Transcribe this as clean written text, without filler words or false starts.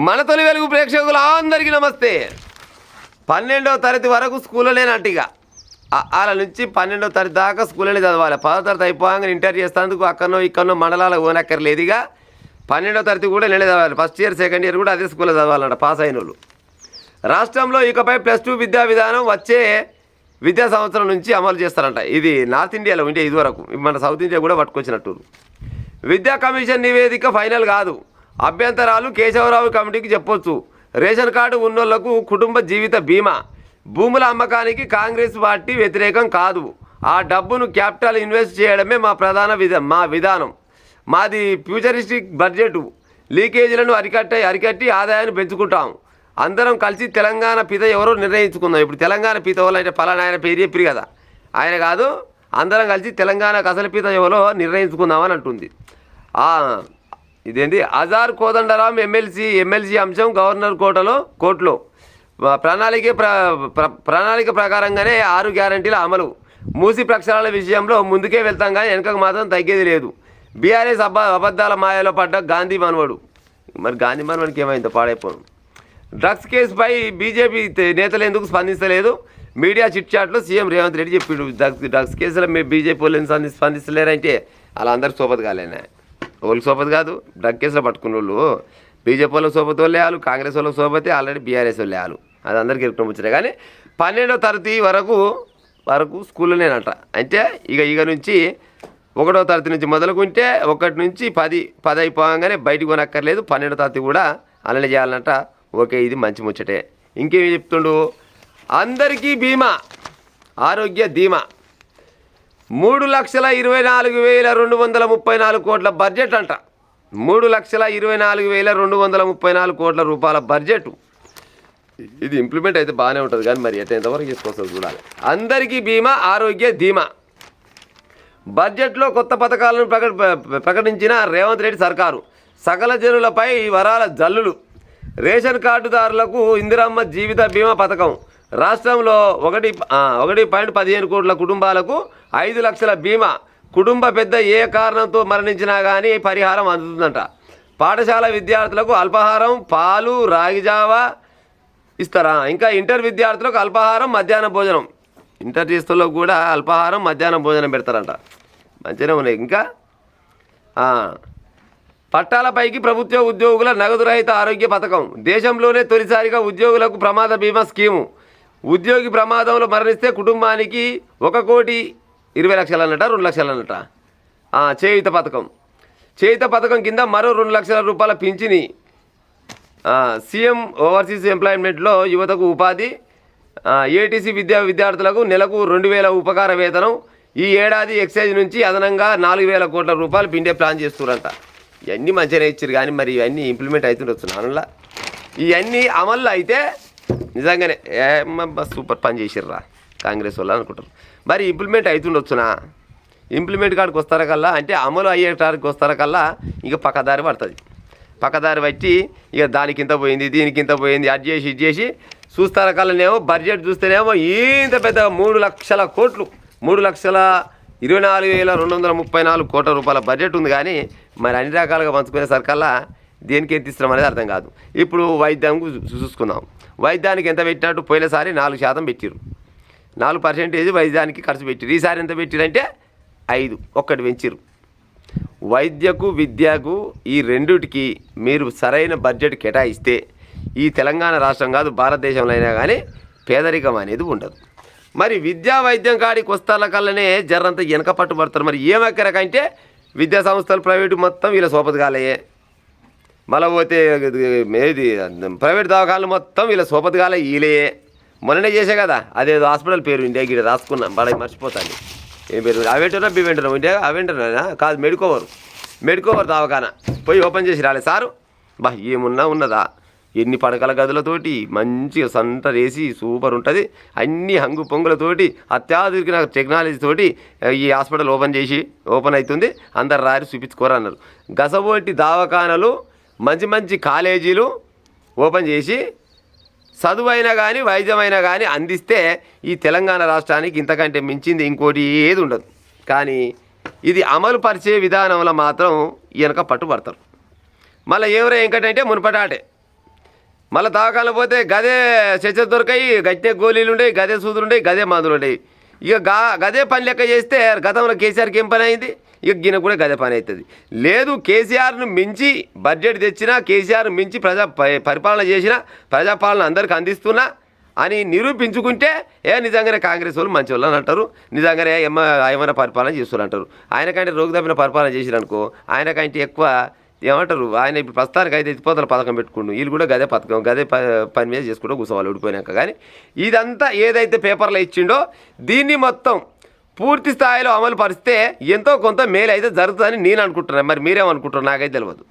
మన తొలి వెలుగు ప్రేక్షకులు అందరికీ నమస్తే. 12వ తరగతి వరకు స్కూల్లోనేనట్టిగా వాళ్ళ నుంచి 12వ తరగతి దాకా స్కూల్లోనే చదవాలి. 10వ తరగతి అయిపోగానే ఇంటర్ చేసేందుకు అక్కడనో ఇక్కడనో మండలాలకు పోనక్కర్లేదుగా. 12వ తరగతి కూడా నేనే చదవాలి. ఫస్ట్ ఇయర్ సెకండ్ ఇయర్ కూడా అదే స్కూల్లో చదవాలంట పాస్ అయిన వాళ్ళు. రాష్ట్రంలో ఇకపై +2 విద్యా విధానం వచ్చే విద్యా సంవత్సరం నుంచి అమలు చేస్తారంట. ఇది నార్త్ ఇండియాలో ఉంటే ఇదివరకు మన సౌత్ ఇండియా కూడా పట్టుకొచ్చినట్టు. విద్యా కమిషన్ నివేదిక ఫైనల్ కాదు. అభ్యంతరాలు కేశవరావు కమిటీకి చెప్పొచ్చు. రేషన్ కార్డు ఉన్నోళ్లకు కుటుంబ జీవిత బీమా. భూముల అమ్మకానికి కాంగ్రెస్ పార్టీ వ్యతిరేకం కాదు. ఆ డబ్బును క్యాపిటల్ ఇన్వెస్ట్ చేయడమే మా ప్రధాన విధానం. మాది ఫ్యూచరిస్టిక్ బడ్జెట్. లీకేజీలను అరికట్టి ఆదాయాన్ని పెంచుకుంటాం. అందరం కలిసి తెలంగాణ పిత ఎవరో నిర్ణయించుకుందాం. ఇప్పుడు తెలంగాణ పిత ఎవరు అంటే పలానా ఆయన పేరు చెప్పి కదా, ఆయన కాదు. అందరం కలిసి తెలంగాణకు అసలు పిత ఎవరో నిర్ణయించుకుందామని అంటుంది. ఇదేంటి అజార్ కోదండరాం ఎమ్మెల్సీ అంశం గవర్నర్ కోర్టులో ప్రణాళిక ప్రకారంగానే 6 గ్యారంటీల అమలు. మూసి ప్రక్షాళన విషయంలో ముందుకే వెళ్తాం కానీ వెనకకు మాత్రం తగ్గేది లేదు. బీఆర్ఎస్ అబద్ధాల మాయలో పడ్డ గాంధీ మనవడు. మరి గాంధీ మనవడికి ఏమైందో పాడైపోను. డ్రగ్స్ కేసుపై బీజేపీ నేతలు ఎందుకు స్పందించలేదు? మీడియా చిట్ చాట్లో సీఎం రేవంత్ రెడ్డి చెప్పిండు. డ్రగ్స్ కేసులో మీరు బీజేపీ వాళ్ళు స్పందిస్తలేరంటే అలా అందరికి సోపతి కాలేనా? వాళ్ళకి సోపతి కాదు, డ్రగ్ కేసులో పట్టుకున్న వాళ్ళు బీజేపీ వాళ్ళకి సోపతి వాళ్ళు లేయాలి, కాంగ్రెస్ వాళ్ళకి సోపతి, ఆల్రెడీ బీఆర్ఎస్ వాళ్ళు లేయాలి. అది అందరికీ ఎరుకుని వచ్చినాయి. కానీ 12వ తరగతి వరకు స్కూల్లోనేనంట. అంటే ఇక నుంచి 1వ తరగతి నుంచి మొదలుకుంటే 1 నుంచి 10 అయిపోగానే బయటకు కొనక్కర్లేదు. 12వ తరగతి కూడా అలానే చేయాలంట. ఓకే, ఇది మంచి ముచ్చటే. ఇంకేమి చెప్తుండు? అందరికీ బీమా, ఆరోగ్య ధీమా. 3,24,234 కోట్ల బడ్జెట్ అంట. 3,24,234 కోట్ల రూపాయల బడ్జెట్. ఇది ఇంప్లిమెంట్ అయితే బాగానే ఉంటుంది కానీ మరి ఎంతవరకు చేసుకోవచ్చు చూడాలి. అందరికీ బీమా, ఆరోగ్య ధీమా. బడ్జెట్లో కొత్త పథకాలను ప్రకటించిన రేవంత్ రెడ్డి సర్కారు. సకల జనులపై వరాల జల్లులు. రేషన్ కార్డుదారులకు ఇందిరమ్మ జీవిత బీమా పథకం. రాష్ట్రంలో 1.15 కోట్ల కుటుంబాలకు 5 లక్షల బీమా. కుటుంబ పెద్ద ఏ కారణంతో మరణించినా కానీ పరిహారం అందుతుందంట. పాఠశాల విద్యార్థులకు అల్పాహారం, పాలు, రాగిజావా ఇస్తారా? ఇంకా ఇంటర్ విద్యార్థులకు అల్పాహారం, మధ్యాహ్న భోజనం. ఇంటర్ చేస్తుల్లో కూడా అల్పాహారం, మధ్యాహ్నం భోజనం పెడతారంట. మంచిగానే ఉన్నాయి. ఇంకా పట్టాలపైకి ప్రభుత్వ ఉద్యోగుల నగదు రహిత ఆరోగ్య పథకం. దేశంలోనే తొలిసారిగా ఉద్యోగులకు ప్రమాద బీమా స్కీము. ఉద్యోగి ప్రమాదంలో మరణిస్తే కుటుంబానికి 1,20,00,000 అన్నట, 2 లక్షలు అన్నట. చేయుత పథకం కింద మరో 2 లక్షల రూపాయల పింఛని. సీఎం ఓవర్సీస్ ఎంప్లాయ్మెంట్లో యువతకు ఉపాధి. ఏటీసీ విద్యార్థులకు నెలకు 2,000 ఉపకార వేతనం. ఈ ఏడాది ఎక్సైజ్ నుంచి అదనంగా 4,000 కోట్ల రూపాయలు పిండే ప్లాన్ చేస్తున్నారంట. ఇవన్నీ మంచిగానే ఇచ్చారు కానీ మరి ఇవన్నీ ఇంప్లిమెంట్ అవుతుండొచ్చు. నాన్నలా ఇవన్నీ అమల్లో అయితే నిజంగానే సూపర్ పని చేసిర్రా కాంగ్రెస్ వాళ్ళు అనుకుంటారు. మరి ఇంప్లిమెంట్ అవుతుండొచ్చునా? ఇంప్లిమెంట్ కాడికి వస్తారకల్లా అంటే అమలు అయ్యేటానికి వస్తారకల్లా ఇక పక్కదారి పడుతుంది. పక్కదారి పట్టి ఇక దానికి ఇంత పోయింది, దీనికి ఇంత పోయింది, అది చేసి ఇది చేసి చూస్తారకల్లానేమో బడ్జెట్ చూస్తేనేమో ఇంత పెద్ద 3 లక్షల కోట్లు, 3,24,234 కోట్ల రూపాయల బడ్జెట్ ఉంది. కానీ మరి అన్ని రకాలుగా పంచుకునే సరికల్లా దేనికి ఎంత ఇస్తున్నాం అనేది అర్థం కాదు. ఇప్పుడు వైద్యానికి చూసుకుందాం. వైద్యానికి ఎంత పెట్టినట్టు పోయినసారి 4% పెట్టిరు, 4% వైద్యానికి ఖర్చు పెట్టిరు. ఈసారి ఎంత పెట్టిరంటే 5, 1 పెంచిరు. వైద్యకు విద్యకు ఈ రెండిటికి మీరు సరైన బడ్జెట్ కేటాయిస్తే ఈ తెలంగాణ రాష్ట్రం కాదు భారతదేశంలో అయినా కానీ పేదరికం అనేది ఉండదు. మరి విద్యా వైద్యం కాడికి వస్తాల కల్లనే జర్రంతా వెనక పట్టుబడతారు. మరి ఏమక్కరకంటే విద్యా సంస్థలు ప్రైవేటు మొత్తం వీళ్ళ సోపతి కాలయ్యే. మళ్ళీ పోతే ఏది ప్రైవేట్ దవాఖానలు మొత్తం వీళ్ళ సోపతి కాలే వీలే. మొన్ననే చేసే కదా అదేదో హాస్పిటల్ పేరు ఇండియా గిడ రాసుకున్నాం, బాగా మర్చిపోతాను. ఏం పేరు? అవేంటన్నా బివెంటనా ఇండియా అవేంటనా కాదు, మెడికోవర్ దవాఖాన పోయి ఓపెన్ చేసి రాలే సారు. ఏమున్నా ఉన్నదా? ఎన్ని పడకల గదులతోటి మంచిగా సెంటర్ వేసి సూపర్ ఉంటుంది. అన్ని హంగు పొంగులతోటి అత్యాధునిక టెక్నాలజీతోటి ఈ హాస్పిటల్ ఓపెన్ అవుతుంది. అందరు రారి చూపించుకోరన్నారు. గసబోటి దవాఖానలు, మంచి కాలేజీలు ఓపెన్ చేసి చదువైనా కానీ వైద్యమైనా కానీ అందిస్తే ఈ తెలంగాణ రాష్ట్రానికి ఇంతకంటే మించింది ఇంకోటి ఏది ఉండదు. కానీ ఇది అమలు పరిచే విధానంలో మాత్రం వెనక పట్టుబడతారు. మళ్ళీ ఎవరో ఇంకటంటే మునుపటాటే మళ్ళీ దవాఖాన పోతే గదే చచ్చ దొరకాయి, గట్టే గోళీలు ఉండేవి, గదే సూదులు ఉండేవి, గదే మందులు ఉండేవి. ఇక గదే పని లెక్క చేస్తే గతంలో కేసీఆర్కి ఏం పని అయింది, ఇక గిన కూడా గదే పని అవుతుంది. లేదు కేసీఆర్ను మించి బడ్జెట్ తెచ్చినా, కేసీఆర్ మించి పరిపాలన చేసినా, ప్రజాపాలన అందరికి అందిస్తున్నా అని నిరూపించుకుంటే నిజంగానే కాంగ్రెస్ వాళ్ళు మంచి వాళ్ళు అని అంటారు, నిజంగానే ఏమైనా పరిపాలన చేస్తున్నారు అంటారు. ఆయనకంటే రోగు తప్పిన పరిపాలన చేసిరనుకో ఆయనకంటే ఎక్కువ ఏమంటారు, ఆయన ఇప్పుడు ప్రస్తుతానికి అయితే ఎత్తిపోతల పథకం పెట్టుకుండు, వీళ్ళు కూడా గదే పథకం గదే పని మీద చేసుకుంటూ కూర్చోవాలి ఓడిపోయినాక. కానీ ఇదంతా ఏదైతే పేపర్లో ఇచ్చిండో దీన్ని మొత్తం పూర్తి స్థాయిలో అమలు పరిస్తే ఎంతో కొంత మేలు అయితే జరుగుతుందని నేను అనుకుంటున్నాను. మరి మీరేమనుకుంటున్నారు నాకైతే తెలియదు.